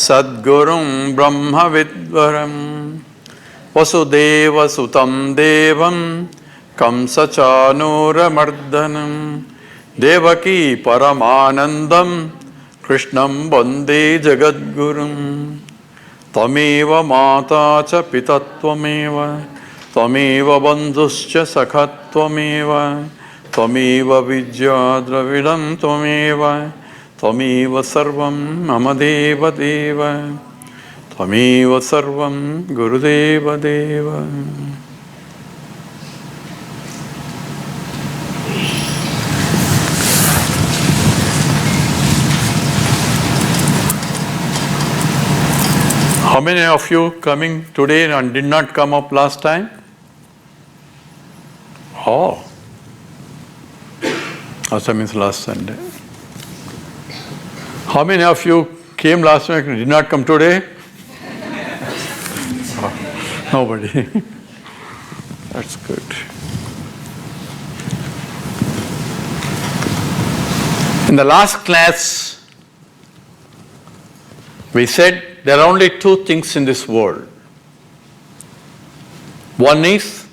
Sadgurum Brahma Vidvaram Vasudeva Sutam Devam Kamsachanura Mardanam Devaki Paramanandam Krishnam Bande Jagadgurum Tameva Mata Cha Pitattvameva Tameva Bandhuscha Sakhattvameva Tameva Vidya Dravidam Tameva Tameva Sarvam Mamadeva Deva Tameva Sarvam Gurudeva Deva. How many of you coming today and did not come up last time? Oh. That means last Sunday. How many of you came last week and did not come today? Oh, nobody. That's good. In the last class, we said there are only two things in this world. One is,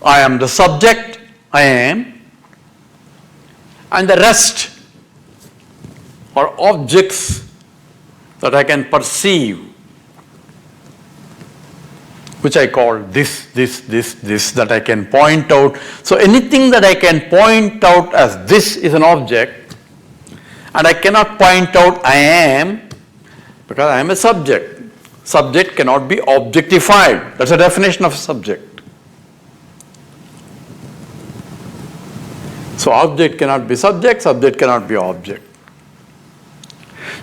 I am the subject, I am, and the rest are objects that I can perceive, which I call this, that I can point out. So anything that I can point out as this is an object, and I cannot point out I am, because I am a subject. Subject cannot be objectified. That's the definition of a subject. So object cannot be subject, subject cannot be object.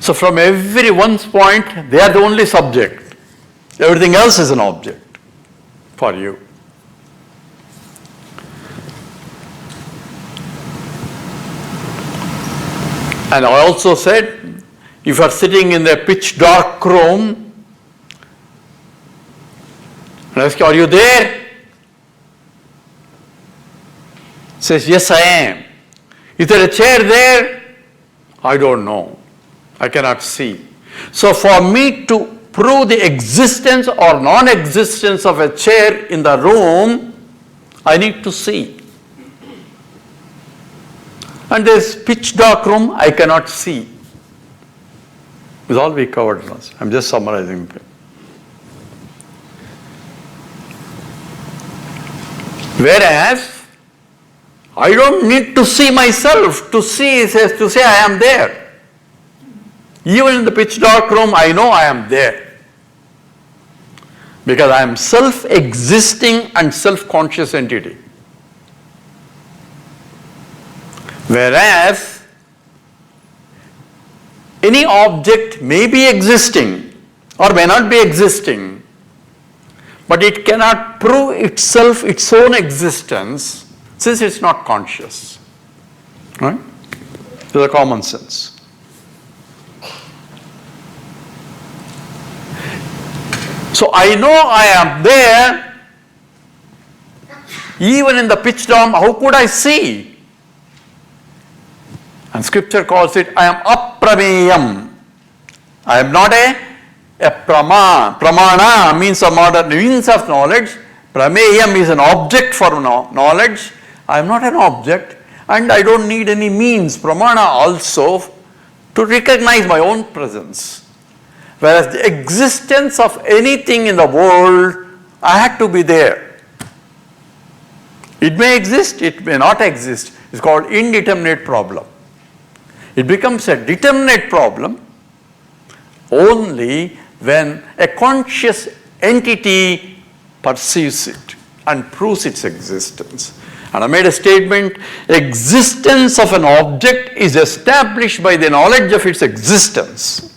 So from everyone's point, they are the only subject. Everything else is an object for you. And I also said, if you are sitting in a pitch dark room, and I ask you, are you there? Says, yes, I am. Is there a chair there? I don't know. I cannot see. So for me to prove the existence or non-existence of a chair in the room, I need to see. And this pitch dark room, I cannot see. It's all we covered last. I'm just summarizing. Whereas, I don't need to see myself. To see is to say I am there. Even in the pitch dark room, I know I am there. Because I am self-existing and self-conscious entity. Whereas, any object may be existing or may not be existing, but it cannot prove itself its own existence since it's not conscious. Right? It's a common sense. So I know I am there, even in the pitch dark, how could I see? And scripture calls it, I am aprameyam. I am not a pramana means a means of knowledge. Prameyam is an object for knowledge. I am not an object, and I don't need any means, pramana also, to recognize my own presence. Whereas the existence of anything in the world, I had to be there. It may exist, it may not exist. It's called indeterminate problem. It becomes a determinate problem only when a conscious entity perceives it and proves its existence. And I made a statement, existence of an object is established by the knowledge of its existence.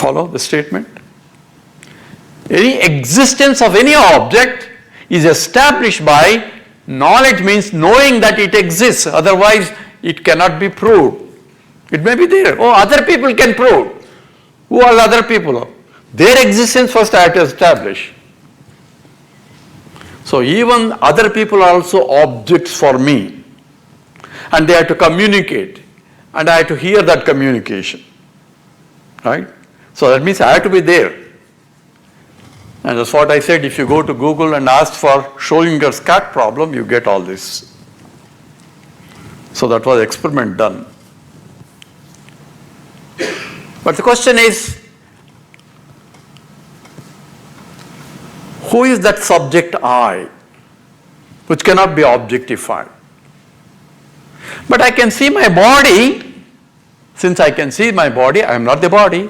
Follow the statement? Any existence of any object is established by knowledge, means knowing that it exists, otherwise it cannot be proved. It may be there. Oh, other people can prove. Who are the other people? Their existence first I have to establish. So even other people are also objects for me, and they have to communicate. and I have to hear that communication. Right? So that means I have to be there. And that's what I said, if you go to Google and ask for Schrodinger's cat problem, you get all this. So that was experiment done. But the question is, who is that subject I, which cannot be objectified? But I can see my body. Since I can see my body, I am not the body.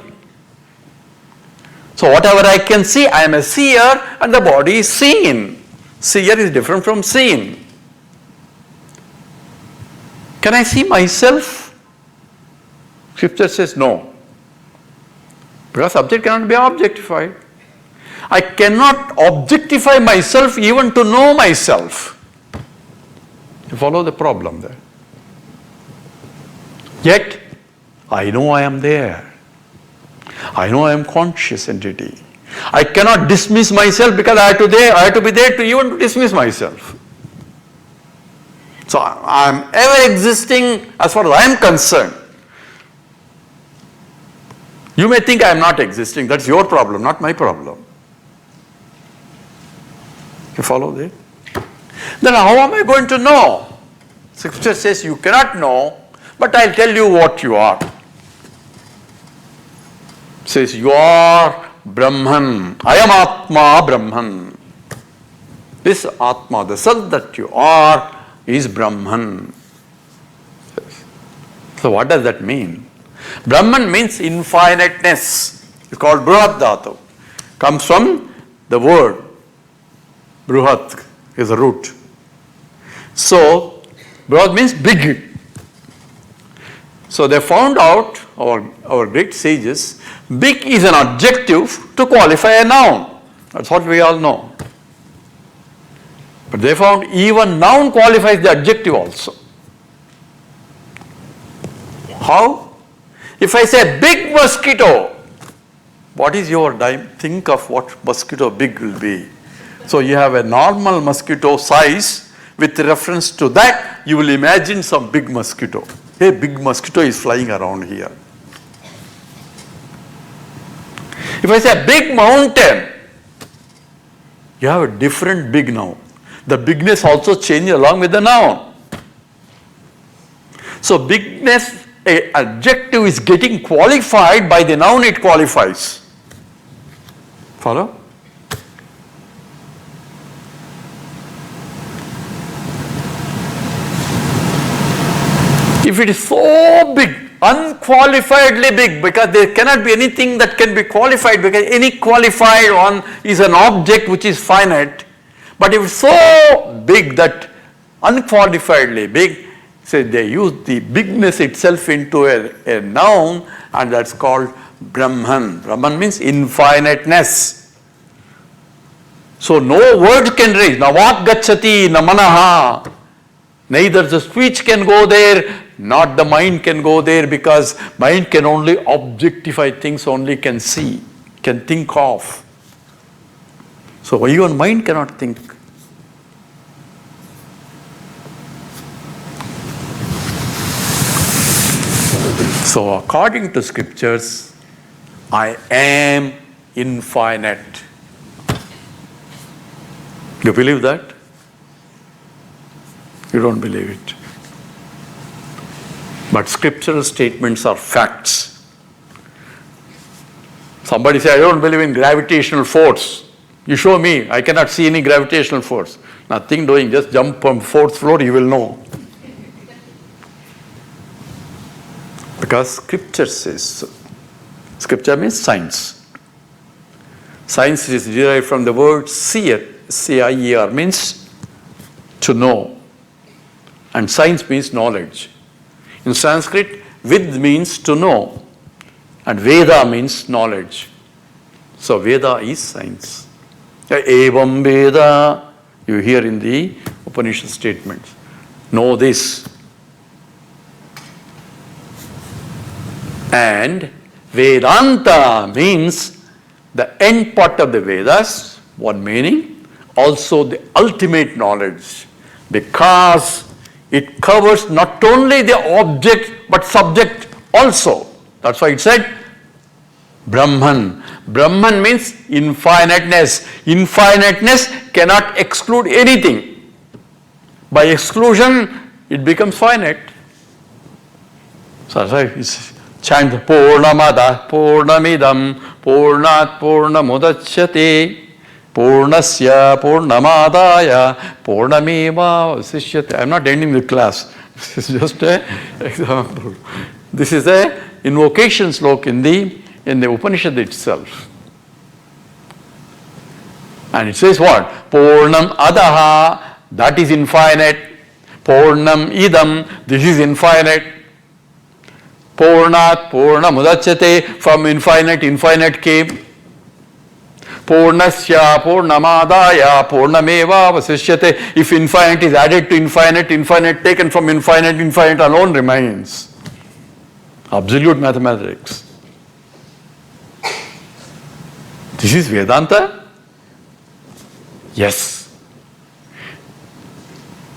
So whatever I can see, I am a seer, and the body is seen. Seer is different from seen. Can I see myself? Scripture says no. Because subject cannot be objectified. I cannot objectify myself even to know myself. You follow the problem there? Yet, I know I am there. I know I am conscious entity. I cannot dismiss myself because I have to be there to even dismiss myself. So I am ever existing as far as I am concerned. You may think I am not existing. That's your problem, not my problem. You follow this? Then how am I going to know? Scripture says you cannot know, but I'll tell you what you are. It says you are Brahman. I am Atma Brahman. This Atma, the self that you are, is Brahman. So what does that mean? Brahman means infiniteness. It's called Bruhat Dhatu. Comes from the word. Bruhat is a root. So, Bruhat means big. So they found out, our great sages, big is an adjective to qualify a noun. That's what we all know. But they found even noun qualifies the adjective also. How? If I say big mosquito, what is your think of what mosquito big will be? So you have a normal mosquito size, with reference to that, you will imagine some big mosquito. A big mosquito is flying around here. If I say big mountain, you have a different big now. The bigness also changes along with the noun. So bigness, an adjective is getting qualified by the noun it qualifies. Follow? If it is so big, unqualifiedly big, because there cannot be anything that can be qualified, because any qualified one is an object which is finite. But if it's so big that unqualifiedly big, say they use the bigness itself into a noun, and that's called Brahman. Brahman means infiniteness. So no word can raise. Na vak gacchati, na manaha. Neither the speech can go there, not the mind can go there, because mind can only objectify things, only can see, can think of. So even mind cannot think. So according to scriptures, I am infinite. You believe that? You don't believe it. But scriptural statements are facts. Somebody say, I don't believe in gravitational force. You show me, I cannot see any gravitational force. Nothing doing, just jump from fourth floor, you will know. Because scripture says so. Scripture means science. Science is derived from the word seer, C-I-E-R, means to know. And science means knowledge. In Sanskrit, vid means to know, and Veda means knowledge. So Veda is science. Evam Veda, you hear in the Upanishad statements. Know this. And Vedanta means the end part of the Vedas, one meaning, also the ultimate knowledge, because it covers not only the object but subject also. That's why it said Brahman. Brahman means infiniteness. Infiniteness cannot exclude anything. By exclusion, it becomes finite. So that's why it's chant Purnamada, Purnamidam, Purnat Purnamudachyate, Purnasya Purnamadaya, Purnameva Vasishyate. I am not ending the class. This is just an example. This is a invocation slok in the Upanishad itself. And it says what? Purnam Adaha, that is infinite. Purnam Idam, this is infinite. Purnat Purna Mudachyate, from infinite, infinite came. Purnasya Purnamadaya Purnameva Vasishyate. If infinite is added to infinite, infinite taken from infinite, infinite alone remains. Absolute mathematics. This is Vedanta? Yes.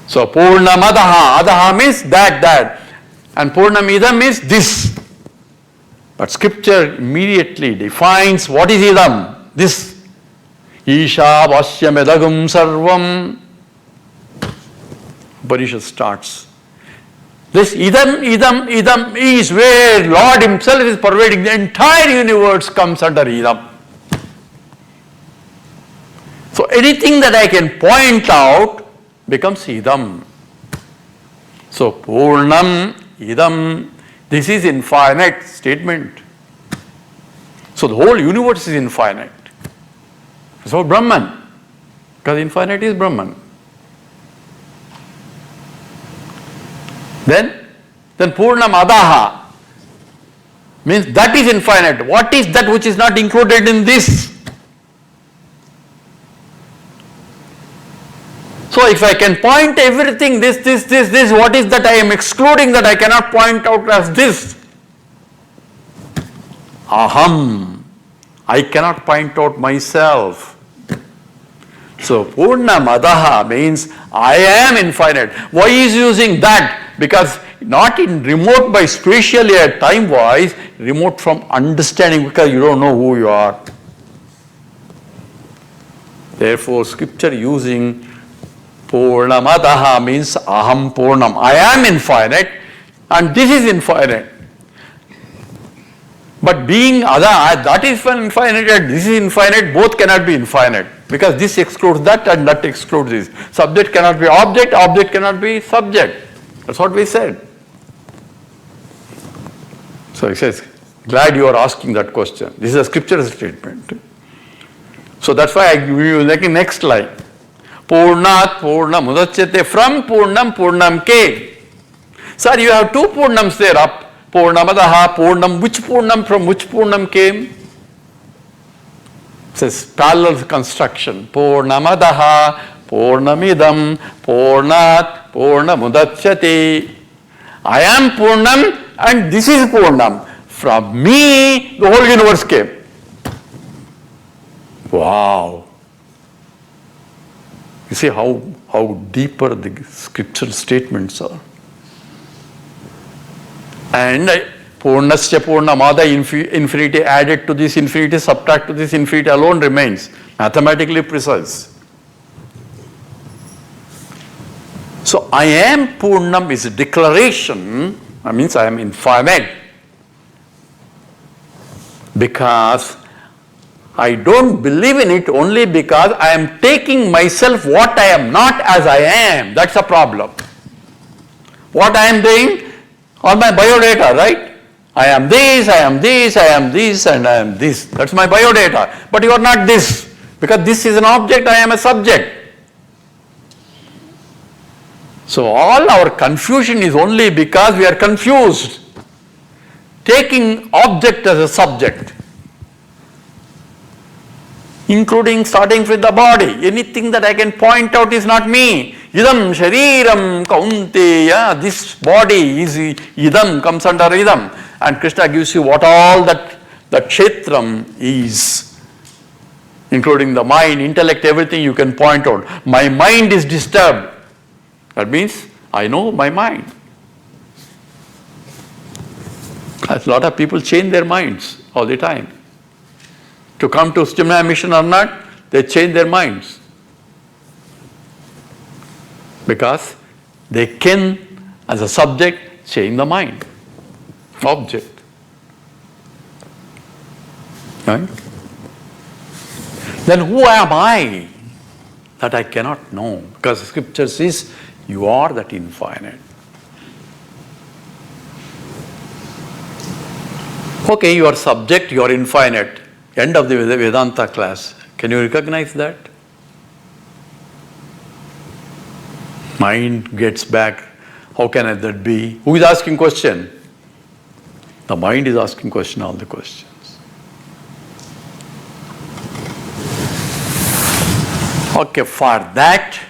So Purnamadaha, Adaha means that. And Purnamidam means this. But scripture immediately defines what is idam. This. Isha Vasyamedagam Sarvam. Upanishad starts. This idam is where Lord himself is pervading. The entire universe comes under idam. So anything that I can point out becomes idam. So Purnam idam, this is infinite statement. So the whole universe is infinite. So Brahman, because infinite is Brahman. Then Purnam Adaha means that is infinite. What is that which is not included in this? So if I can point everything, this, what is that I am excluding that I cannot point out as this? Aham. I cannot point out myself. So Purnamadaha means I am infinite. Why is using that? Because not in remote by spatially or time wise, remote from understanding, because you don't know who you are. Therefore scripture using Purnamadaha means Aham Purnam. I am infinite and this is infinite. But being Ada, that is infinite and this is infinite, both cannot be infinite. Because this excludes that and that excludes this. Subject cannot be object, object cannot be subject. That's what we said. So he says, glad you are asking that question. This is a scriptural statement. So that's why I give you the next line. Purnat Purna Mudachyate, from Purnam Purnam came. Sir, you have two Purnams there up. Purnamadaha, Purnam, which Purnam from which Purnam came? It says parallel construction. Purnamadaha, Purnamidam, Purnat, Purnamudachyate. I am Purnam and this is Purnam. From me, the whole universe came. Wow. You see how deeper the scriptural statements are. And Purnasya Purnamada, infinity added to this infinity, subtract to this infinity alone remains. Mathematically precise. So I am Purnam is a declaration, that means I am infinite. Because I don't believe in it only because I am taking myself what I am not as I am. That's a problem. What I am doing? All my biodata, right? I am this, I am this, I am this, and I am this. That's my biodata. But you are not this. Because this is an object, I am a subject. So all our confusion is only because we are confused. Taking object as a subject. Including starting with the body. Anything that I can point out is not me. Idam shariram kaunteya. This body is idam, comes under idam. And Krishna gives you what all that kshetram is. Including the mind, intellect, everything you can point out. My mind is disturbed. That means I know my mind. A lot of people change their minds all the time. To come to stimuli mission or not, they change their minds. Because they can, as a subject, change the mind. Object. Right? Then who am I that I cannot know? Because the scripture says, you are that infinite. Okay, you are subject, you are infinite. End of the Vedanta class. Can you recognize that? Mind gets back. How can that be? Who is asking question? The mind is asking question, all the questions. Okay, for that,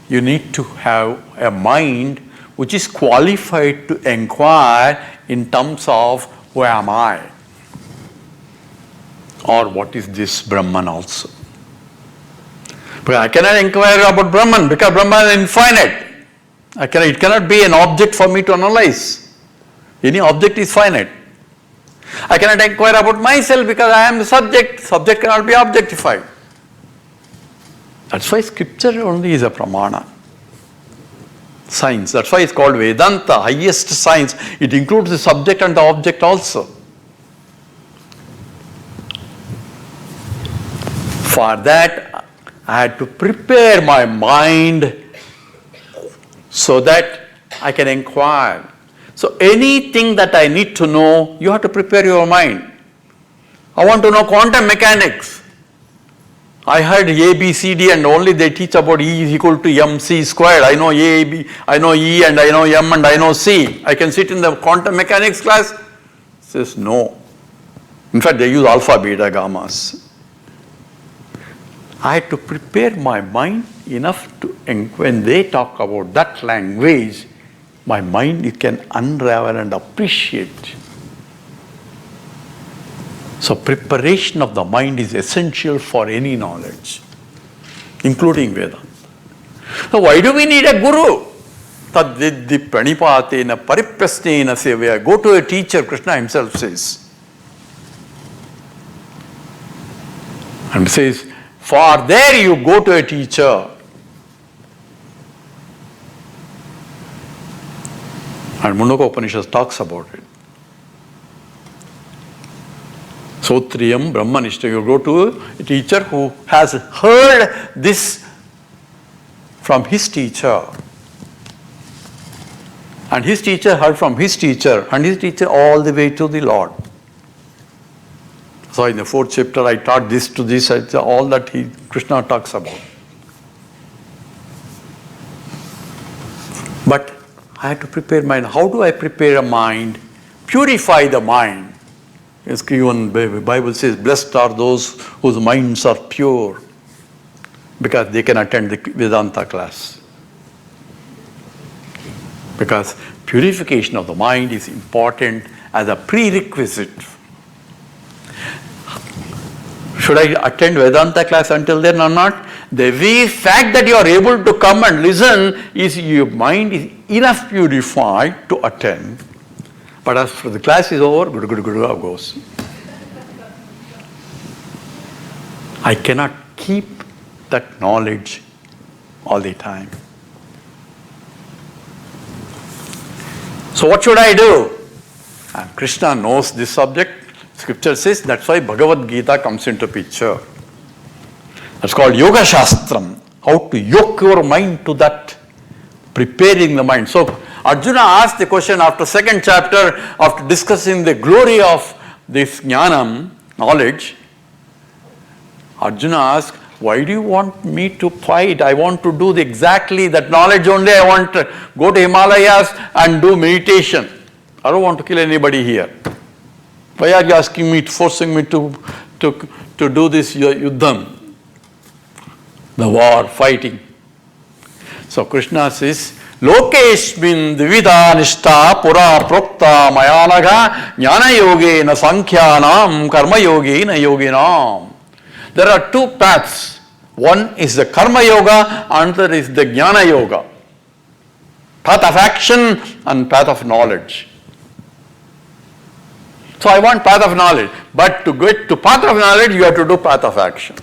you need to have a mind which is qualified to inquire in terms of who am I? Or what is this Brahman also? But I cannot inquire about Brahman because Brahman is infinite. It cannot be an object for me to analyze. Any object is finite. I cannot inquire about myself because I am the subject. Subject cannot be objectified. That's why scripture only is a pramana. Science. That's why it's called Vedanta, highest science. It includes the subject and the object also. For that, I had to prepare my mind so that I can inquire. So anything that I need to know, you have to prepare your mind. I want to know quantum mechanics. I heard A, B, C, D and only they teach about E is equal to MC squared. I know A, B, I know E and I know M and I know C. I can sit in the quantum mechanics class? Says no. In fact, they use alpha, beta, gammas. I had to prepare my mind enough to, when they talk about that language, my mind can unravel and appreciate. So preparation of the mind is essential for any knowledge, including Vedanta. So why do we need a guru? Tadvidhi pranipatena pariprasnena sevaya. Go to a teacher, Krishna himself says. And says, for there you go to a teacher. And Mundaka Upanishad talks about it. Sotriyam Brahmanishta. You go to a teacher who has heard this from his teacher. And his teacher heard from his teacher. And his teacher all the way to the Lord. So in the 4th chapter I taught this to this, all that Krishna talks about. But I had to prepare mind. How do I prepare a mind? Purify the mind. Even the Bible says, blessed are those whose minds are pure because they can attend the Vedanta class. Okay. Because purification of the mind is important as a prerequisite. Should I attend Vedanta class until then or not? The very fact that you are able to come and listen is your mind is enough purified to attend. But as for the class is over, good goes. I cannot keep that knowledge all the time. So what should I do? And Krishna knows this subject. Scripture says that's why Bhagavad Gita comes into picture. That's called Yoga Shastram. How to yoke your mind to that, preparing the mind. So Arjuna asked the question after 2nd chapter, after discussing the glory of this jnanam, knowledge. Arjuna asked, why do you want me to fight? I want to do exactly that knowledge only. I want to go to Himalayas and do meditation. I don't want to kill anybody here. Why are you asking me, forcing me to do this yuddham? The war, fighting. So Krishna says, Lokeshmin divida nishta pura prokta mayanaga jnana yogena sankhyanam karma yogena yoginam. There are 2 paths. One is the karma yoga, another is the jnana yoga. Path of action and path of knowledge. So I want path of knowledge. But to get to path of knowledge, you have to do path of action.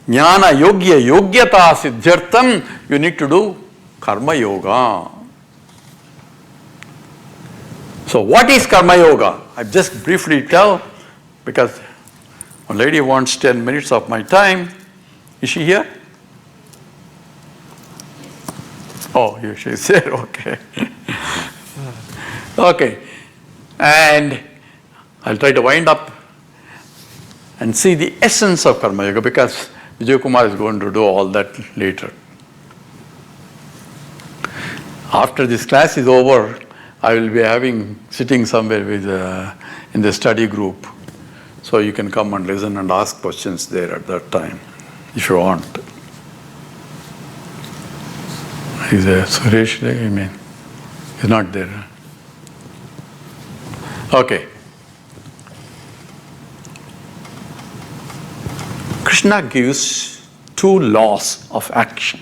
Jnana yogya yogyata siddhyartham, you need to do karma yoga. So what is karma yoga? I just briefly tell, because a lady wants 10 minutes of my time. Is she here? Oh, here she is there, okay. Okay, and I'll try to wind up and see the essence of karma yoga, because Vijay Kumar is going to do all that later. After this class is over, I will be sitting somewhere with in the study group, so you can come and listen and ask questions there at that time, if you want. Is Suresh there? I mean, he's not there. Okay. Krishna gives 2 laws of action.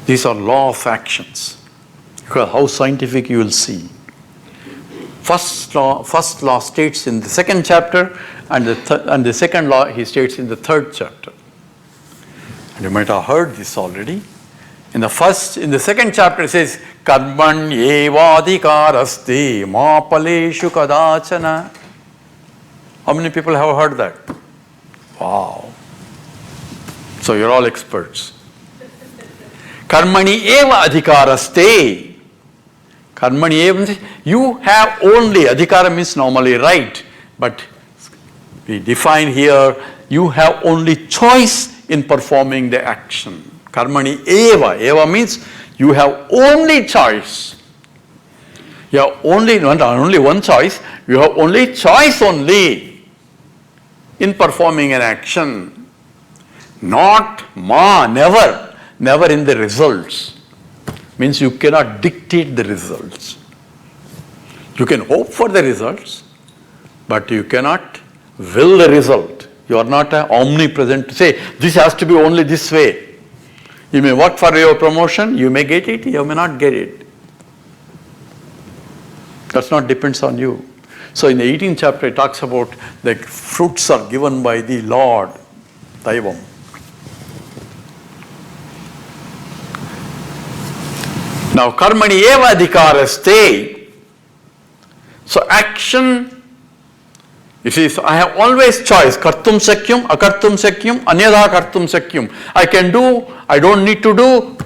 These are law of actions. Because how scientific you will see. First law states in the 2nd chapter, and the second law he states in the 3rd chapter. And you might have heard this already. In the 2nd chapter it says, Karmanyevadhikaraste ma paleshu kadachana. How many people have heard that? Wow. So you're all experts. Karmani eva adhikaraste. Karmani eva, you have only, adhikara means normally right, but we define here, you have only choice in performing the action. Karmani eva. Eva means you have only choice. You have only one choice. You have only choice only in performing an action. Not never. Never in the results. Means you cannot dictate the results. You can hope for the results, but you cannot will the result. You are not omnipresent to say, this has to be only this way. You may work for your promotion, you may get it, you may not get it. That's not depends on you. So in the 18th chapter it talks about the fruits are given by the Lord, Daivam. Now karmani eva adhikaraste. So action, you see, so I have always choice. Kartum sakyam, akartum sakyam, anyada kartum sakyam. I can do, I don't need to do.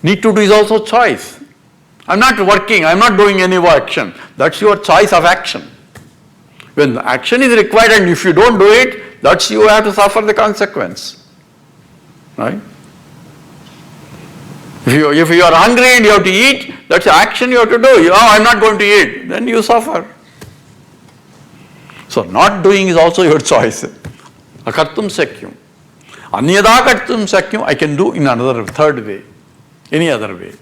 Need to do is also choice. I'm not working, I'm not doing any action. That's your choice of action. When the action is required and if you don't do it, that's you have to suffer the consequence. Right? If you are hungry and you have to eat, that's the action you have to do. I'm not going to eat. Then you suffer. So not doing is also your choice. Akartum sakyam. Anyada kartum sakyam, I can do in another, 3rd way. Any other way.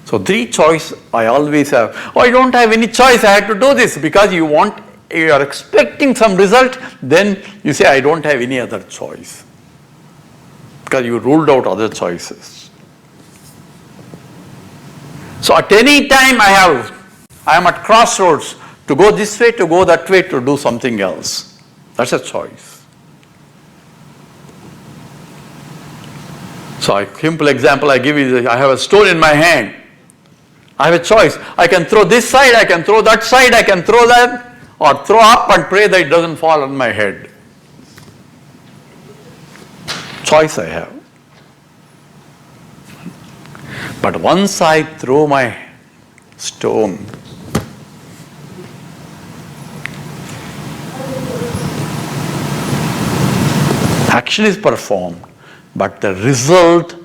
So 3 choice I always have. I don't have any choice, I have to do this, because you are expecting some result, then you say I don't have any other choice. Because you ruled out other choices. So at any time I am at crossroads to go this way, to go that way, to do something else. That's a choice. So a simple example I give is, I have a stone in my hand. I have a choice. I can throw this side, I can throw that side, I can throw that, or throw up and pray that it doesn't fall on my head. Choice I have. But once I throw my stone, action is performed, but the result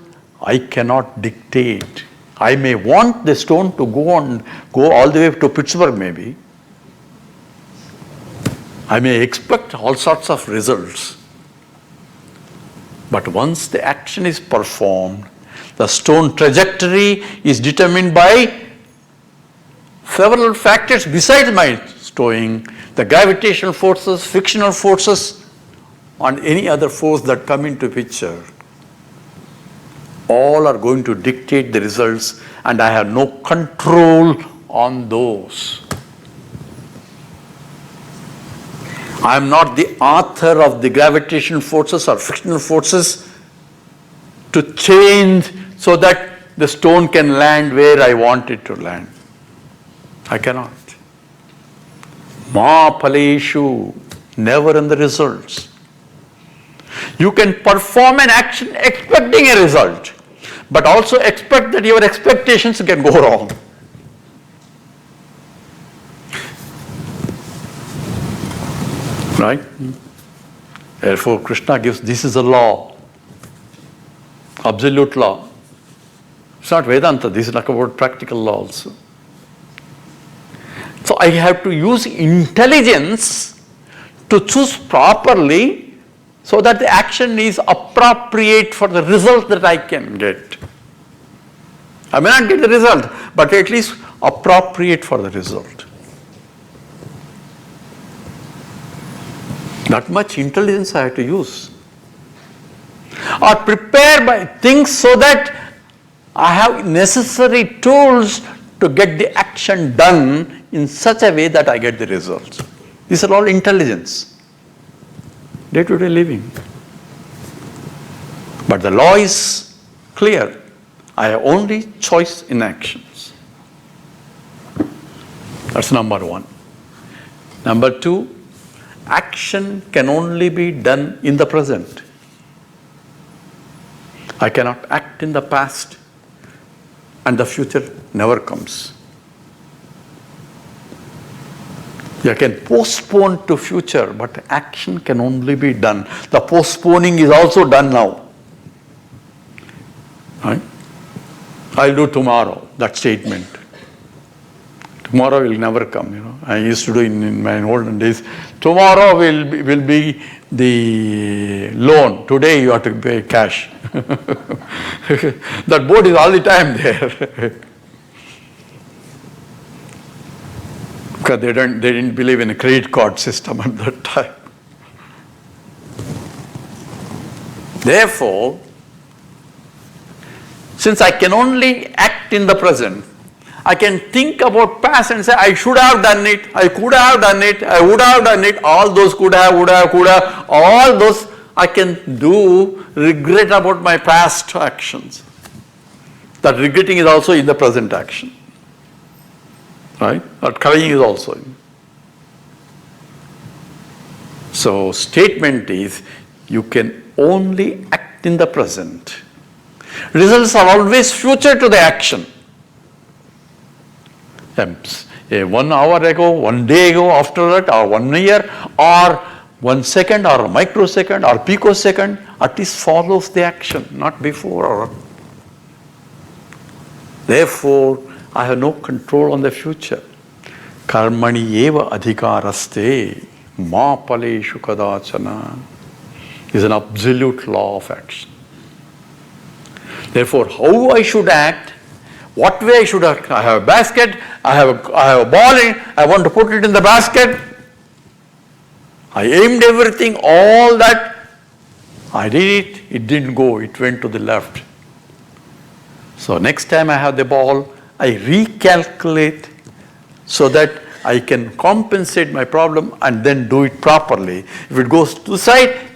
I cannot dictate. I may want the stone to go all the way to Pittsburgh maybe. I may expect all sorts of results. But once the action is performed, the stone trajectory is determined by several factors besides my throwing, the gravitational forces, frictional forces, and any other force that come into picture. All are going to dictate the results, and I have no control on those. I am not the author of the gravitational forces or frictional forces to change so that the stone can land where I want it to land. I cannot. Ma paleshu, never in the results. You can perform an action expecting a result, but also expect that your expectations can go wrong. Right? Therefore, Krishna gives, this is a law, absolute law. It's not Vedanta, this is like about practical law also. So I have to use intelligence to choose properly so that the action is appropriate for the result that I can get. I may not get the result, but at least appropriate for the result. That much intelligence I have to use. Or prepare my things so that I have necessary tools to get the action done in such a way that I get the results. These are all intelligence. Day-to-day living. But the law is clear. I have only choice in actions. That's number one. Number two, action can only be done in the present. I cannot act in the past and the future never comes. You can postpone to future, but action can only be done. The postponing is also done now. Right? I'll do tomorrow, that statement. Tomorrow will never come, you know. I used to do in my olden days, tomorrow will be the loan. Today you have to pay cash. That board is all the time there. Because they didn't believe in a credit card system at that time. Therefore, since I can only act in the present, I can think about past and say, I should have done it, I could have done it, I would have done it, all those could have, would have, could have, all those I can do, regret about my past actions. That regretting is also in the present action. Right? That crying is also in. So statement is, you can only act in the present. Results are always future to the action. 1 hour ago, 1 day ago, after that, or 1 year, or 1 second, or a microsecond, or picosecond, at least follows the action, not before. Therefore, I have no control on the future. Karmani eva adhikaraste ma paleshu kadachana is an absolute law of action. Therefore, how I should act, what way I should act. I have a basket, I have a ball, I want to put it in the basket. I aimed everything, all that. I did it, it didn't go, it went to the left. So next time I have the ball, I recalculate so that I can compensate my problem and then do it properly. If it goes to the side,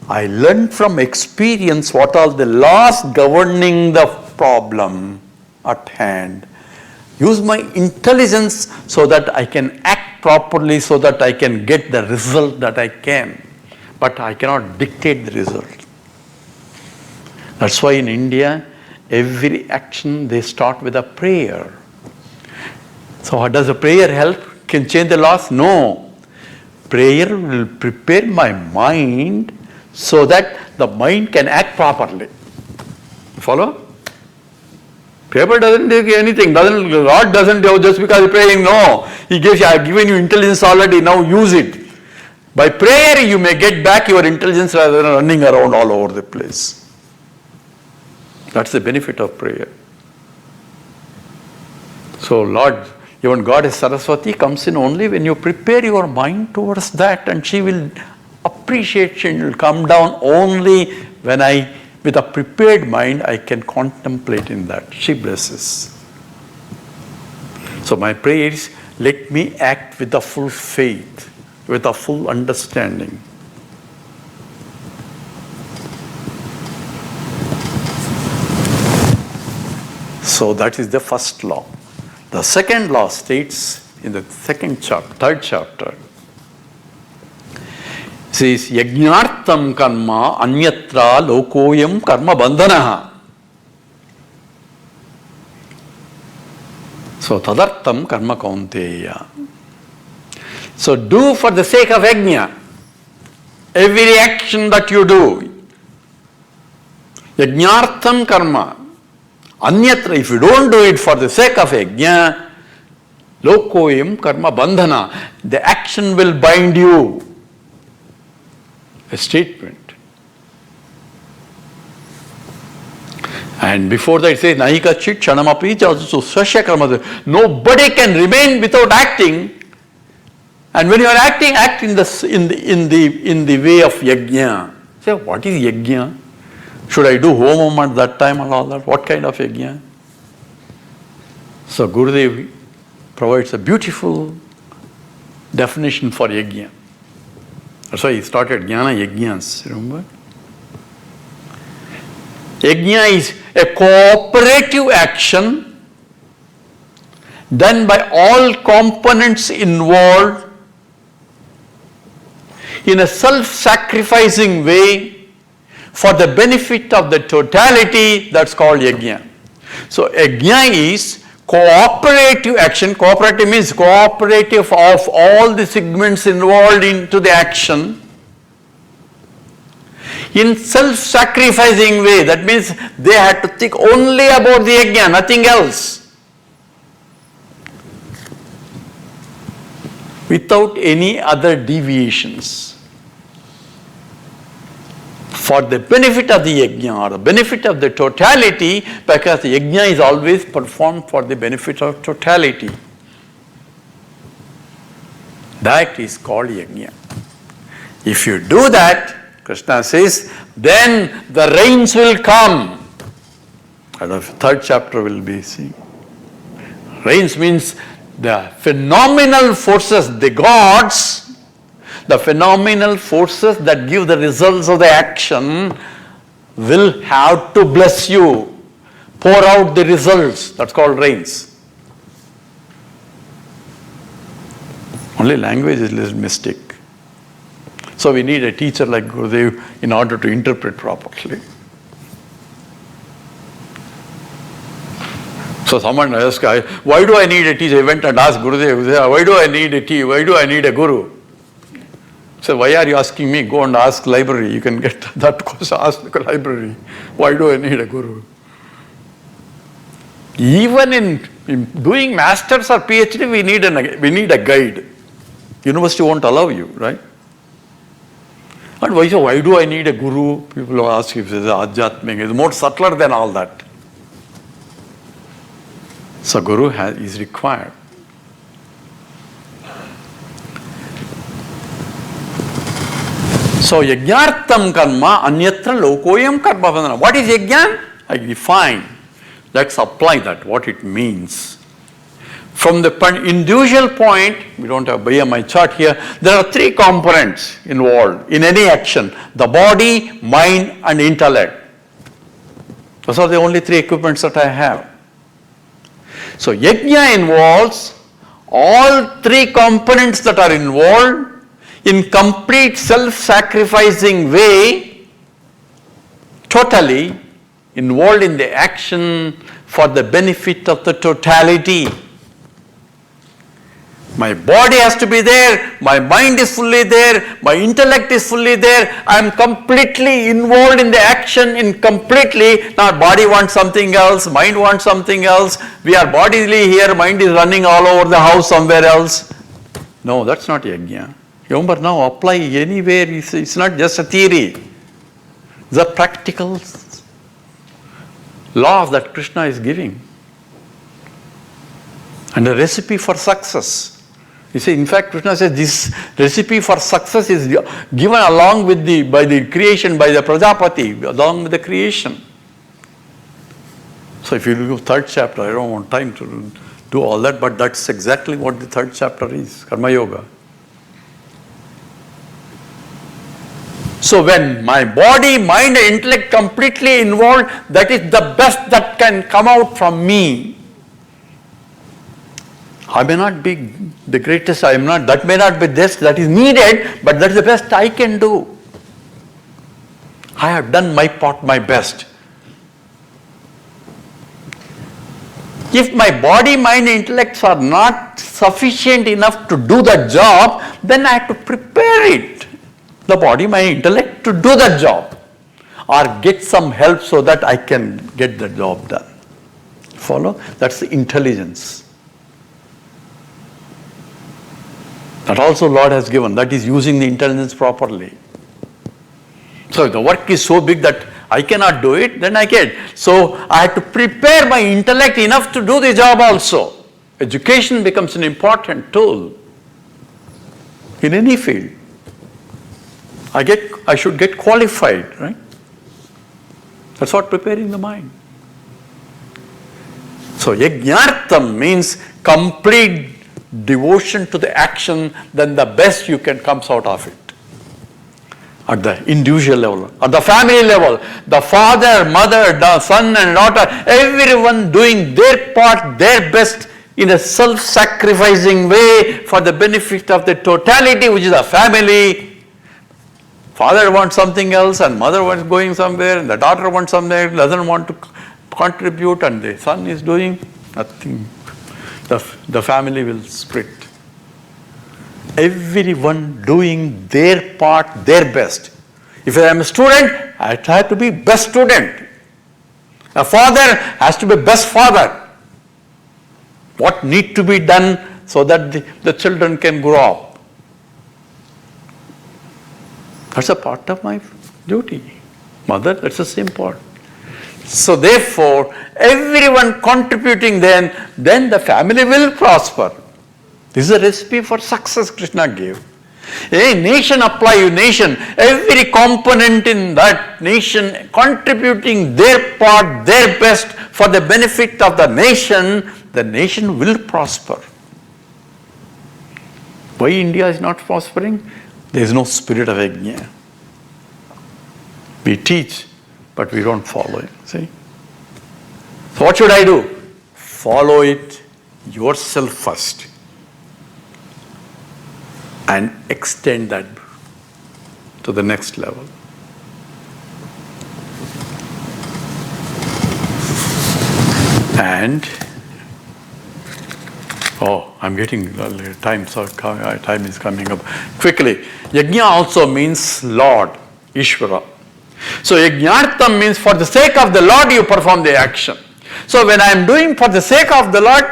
I learn from experience what are the laws governing the problem at hand. Use my intelligence so that I can act properly, so that I can get the result that I can. But I cannot dictate the result. That's why in India, every action they start with a prayer. So how does a prayer help? Can change the laws? No. Prayer will prepare my mind so that the mind can act properly. Follow? Prayer doesn't do anything. God doesn't do just because you're praying. No. He gives you, I have given you intelligence already, now use it. By prayer you may get back your intelligence rather than running around all over the place. That's the benefit of prayer. So Lord, even Goddess Saraswati comes in only when you prepare your mind towards that, and she will appreciate, she will come down only when with a prepared mind, I can contemplate in that. She blesses. So my prayer is, let me act with the full faith. with a full understanding. So that is the first law. The second law states in the third chapter, says yajnartam karma anyatra lokoyam karma bandhanaha. So tadartam karma kaunteya. So do for the sake of yajna. Every action that you do, yajnartam karma anyatra, if you don't do it for the sake of yajna, lokoyam karma bandhana, the action will bind you. A statement. And before that it says, Nahika chit chanamapi swasya karma. Nobody can remain without acting. And when you are acting, act in the way of yajna. Say, what is yajna? Should I do homam at that time and all that? What kind of yajna? So Gurudev provides a beautiful definition for yajna. That's why he started Jnana Yajnas, remember? Yajna is a cooperative action done by all components involved in a self-sacrificing way for the benefit of the totality. That's called yajna. So yajna is cooperative action. Cooperative means cooperative of all the segments involved into the action in self-sacrificing way. That means they had to think only about the yajna, nothing else, without any other deviations, for the benefit of the yajna or the benefit of the totality, because the yajna is always performed for the benefit of totality. That is called yajna. If you do that, Krishna says, then the rains will come. And the third chapter will be seeing. Rains means the phenomenal forces, the gods, the phenomenal forces that give the results of the action will have to bless you, pour out the results. That's called rains. Only language is a little mystic. So we need a teacher like Gurudev in order to interpret properly. So someone asked, why do I need a teacher? I went and asked Gurudev, why do I need a teacher? Why do I need a guru? So why are you asking me? Go and ask library. You can get that question. Ask the library. Why do I need a guru? Even in doing masters or PhD, we need a guide. University won't allow you, right? And why do I need a guru? People ask if it's adjhatmik. It's more subtler than all that. So guru is required. So yajnartam karma anyatra lokoyam karma bandhana. What is yajna? I define. Let's apply that, what it means. From the individual point, we don't have my chart here, there are three components involved in any action: the body, mind and intellect. Those are the only three equipments that I have. So yajna involves all three components that are involved in complete self-sacrificing way, totally involved in the action for the benefit of the totality. My body has to be there, my mind is fully there, my intellect is fully there, I am completely involved in the action completely. Now body wants something else, mind wants something else, we are bodily here, mind is running all over the house somewhere else. No, that's not yajna. Remember now, apply anywhere, it's not just a theory. The practical law that Krishna is giving. And a recipe for success. You see, in fact, Krishna says this recipe for success is given along with by the creation, by the Prajapati, along with the creation. So if you look at third chapter, I don't want time to do all that, but that's exactly what the third chapter is, Karma Yoga. So when my body, mind and intellect completely involved, that is the best that can come out from me. I may not be the greatest, that may not be this that is needed, but that is the best I can do. I have done my part, my best. If my body, mind, intellects are not sufficient enough to do that job, then I have to prepare it, the body, mind, intellect, to do that job, or get some help so that I can get the job done. Follow? That's the intelligence. That also Lord has given. That is using the intelligence properly. So if the work is so big that I cannot do it, then I can't. So I have to prepare my intellect enough to do the job also. Education becomes an important tool in any field. I should get qualified, right? That's what preparing the mind. So yajnartham means complete devotion to the action, then the best you can comes out of it. At the individual level, at the family level, the father, mother, the son and daughter, everyone doing their part, their best in a self-sacrificing way for the benefit of the totality, which is the family. Father wants something else and mother wants going somewhere and the daughter wants something, doesn't want to contribute, and the son is doing nothing. The family will split. Everyone doing their part, their best. If I am a student, I try to be best student. A father has to be best father. What need to be done so that the children can grow up? That's a part of my duty. Mother, that's the same part. So therefore, everyone contributing then the family will prosper. This is a recipe for success Krishna gave. A nation, apply nation, every component in that nation contributing their part, their best for the benefit of the nation will prosper. Why India is not prospering? There is no spirit of yajna. We teach, but we don't follow it. See? So what should I do? Follow it yourself first and extend that to the next level. And I'm getting time, so time is coming up quickly. Yajna also means Lord, Ishvara. So yajnartham means for the sake of the Lord you perform the action. So when I am doing for the sake of the Lord,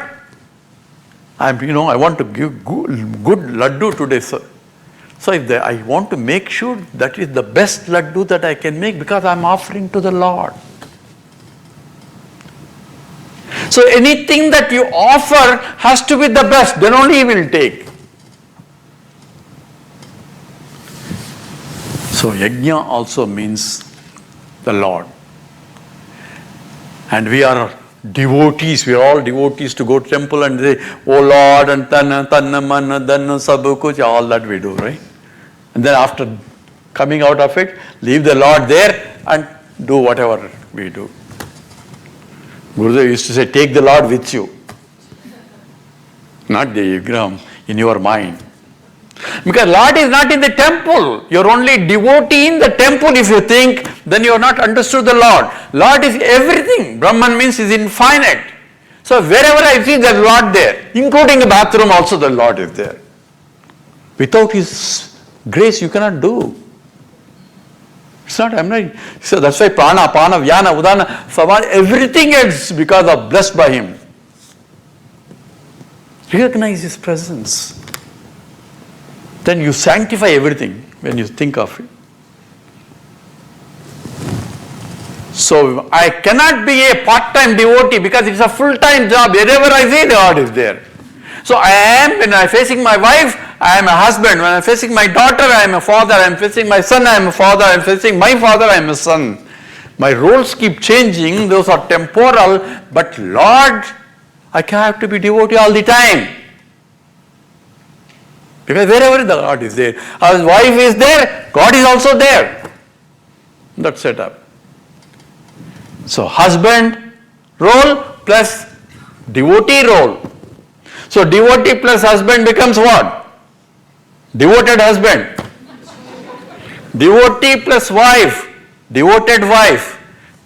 I want to give good laddu today, sir. So I want to make sure that is the best laddu that I can make because I am offering to the Lord. So anything that you offer has to be the best, then only He will take. So yajna also means the Lord. And we are devotees, we are all devotees to go to temple and say, oh Lord, and tanna manna dhanna sabu kuch, all that we do, right? And then after coming out of it, leave the Lord there and do whatever we do. Gurudev used to say, take the Lord with you. Not the Vigraham, in your mind. Because Lord is not in the temple. You are only devotee in the temple if you think, then you have not understood the Lord. Lord is everything. Brahman means is infinite. So wherever I see the Lord there, including the bathroom also the Lord is there. Without His grace you cannot do. It's not, so that's why prana, apana, vyana, udana, samana, everything is because of blessed by Him. Recognize His presence. Then you sanctify everything when you think of it. So I cannot be a part-time devotee because it's a full-time job. Wherever I see, the Lord is there. So I am, when I am facing my wife, I am a husband. When I am facing my daughter, I am a father. I am facing my son, I am a father. I am facing my father, I am a son. My roles keep changing. Those are temporal. But Lord, I have to be devotee all the time. Because wherever the God is there, our wife is there, God is also there. That's set up. So husband role plus devotee role. So devotee plus husband becomes what? Devoted husband. Devotee plus wife, devoted wife.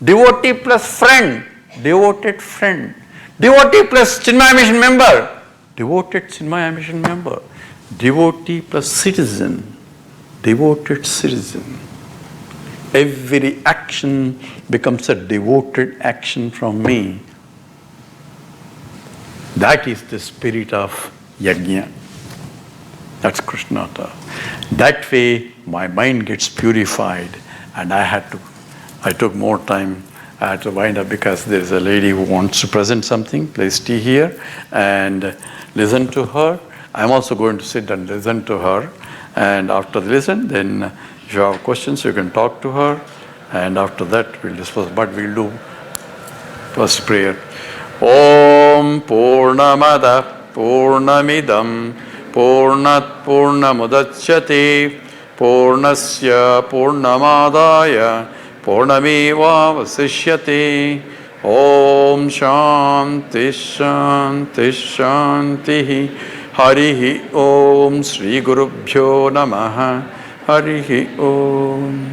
Devotee plus friend, devoted friend. Devotee plus Chinmaya Mission member, devoted Chinmaya Mission member. Devotee plus citizen, devoted citizen. Every action becomes a devoted action from me. That is the spirit of yajna. That's Krishnata. That way my mind gets purified, and I took more time. I had to wind up because there is a lady who wants to present something. Please stay here and listen to her. I'm also going to sit and listen to her. And after the listen, then if you have questions, you can talk to her. And after that, we'll discuss. But we'll do first prayer. Om Purnamada Purnamidam Purnat Purnamudachyate Purnasya Purnamadaya Purnameva Vasishyate. Om Shanti Shanti Shanti. Harihi Om Sri Gurubhyo Namaha. Harihi Om.